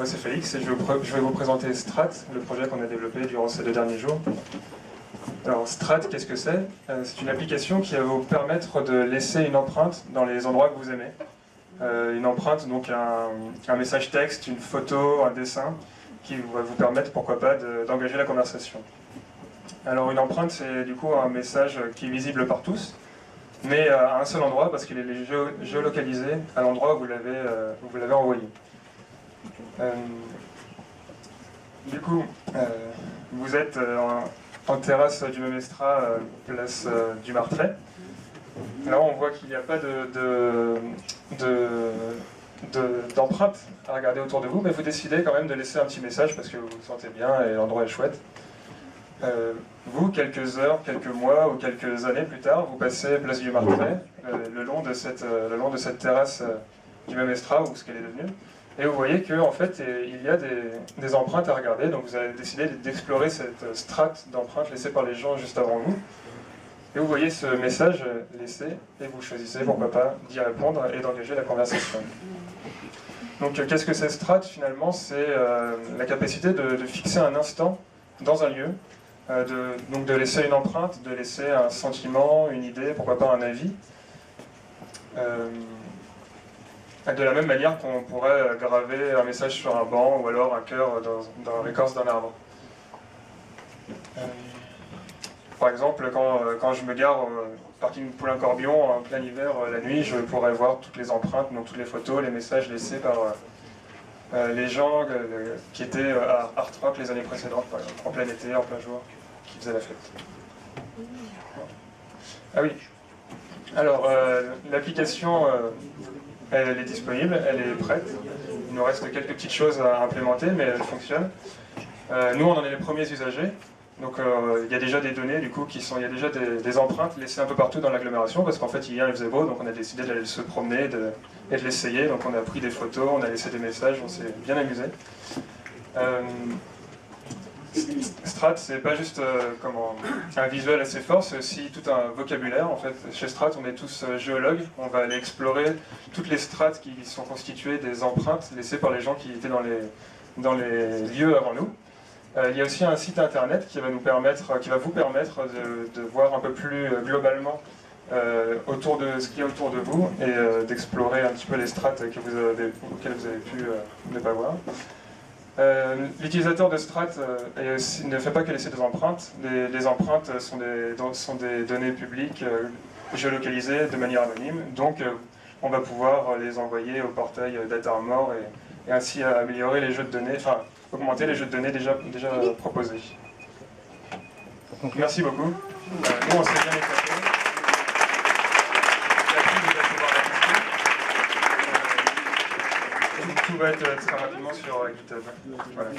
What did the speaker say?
moi c'est Félix et je vais vous présenter Strat, le projet qu'on a développé durant ces 2 derniers jours. Alors Strat, qu'est-ce que c'est? C'est une application qui va vous permettre de laisser une empreinte dans les endroits que vous aimez. Une empreinte, donc un message texte, une photo, un dessin, qui va vous permettre, pourquoi pas, d'engager la conversation. Alors une empreinte, c'est du coup un message qui est visible par tous, mais à un seul endroit parce qu'il est géolocalisé à l'endroit où vous l'avez envoyé. Du coup, vous êtes en terrasse du Memestra, place du Martret. Là, on voit qu'il n'y a pas d'empreinte à regarder autour de vous, mais vous décidez quand même de laisser un petit message parce que vous vous sentez bien et l'endroit est chouette. Vous, quelques heures, quelques mois ou quelques années plus tard, vous passez place du Martret, le long de cette terrasse du Memestra, ou ce qu'elle est devenue, et vous voyez qu'en fait, il y a des empreintes à regarder, donc vous avez décidé d'explorer cette strate d'empreintes laissées par les gens juste avant vous, et vous voyez ce message laissé, et vous choisissez, pourquoi pas, d'y répondre et d'engager la conversation. Donc qu'est-ce que c'est Strat finalement? C'est la capacité de fixer un instant dans un lieu, donc de laisser une empreinte, de laisser un sentiment, une idée, pourquoi pas un avis. De la même manière qu'on pourrait graver un message sur un banc ou alors un cœur dans l'écorce d'un arbre. Par exemple, quand je me gare au parking Poulain-Corbion en plein hiver, la nuit, je pourrais voir toutes les empreintes, donc toutes les photos, les messages laissés par les gens qui étaient à Art Rock les années précédentes, par exemple, en plein été, en plein jour, qui faisaient la fête. Ah oui. Alors, l'application, elle est disponible, elle est prête. Il nous reste quelques petites choses à implémenter, mais elle fonctionne. Nous, on en est les premiers usagers. Donc il y a déjà des données, du coup, il y a déjà des empreintes laissées un peu partout dans l'agglomération, parce qu'en fait hier il faisait beau, donc on a décidé d'aller se promener et de l'essayer. Donc on a pris des photos, on a laissé des messages, on s'est bien amusé. Strat, c'est pas juste un visuel assez fort, c'est aussi tout un vocabulaire. En fait, chez Strat, on est tous géologues, on va aller explorer toutes les strates qui sont constituées des empreintes laissées par les gens qui étaient dans les lieux avant nous. Il y a aussi un site internet qui va vous permettre de voir un peu plus globalement autour de ce qu'il y a autour de vous et d'explorer un petit peu les strates auxquelles vous avez pu ne pas voir. L'utilisateur de Strat ne fait pas que laisser des empreintes. Les empreintes sont des données publiques géolocalisées de manière anonyme, donc on va pouvoir les envoyer au portail Data Armor et ainsi améliorer les jeux de données, enfin augmenter les jeux de données déjà proposés. Donc merci beaucoup. Nous on s'est bien éclaté. Tout va être très rapidement sur GitHub. Voilà.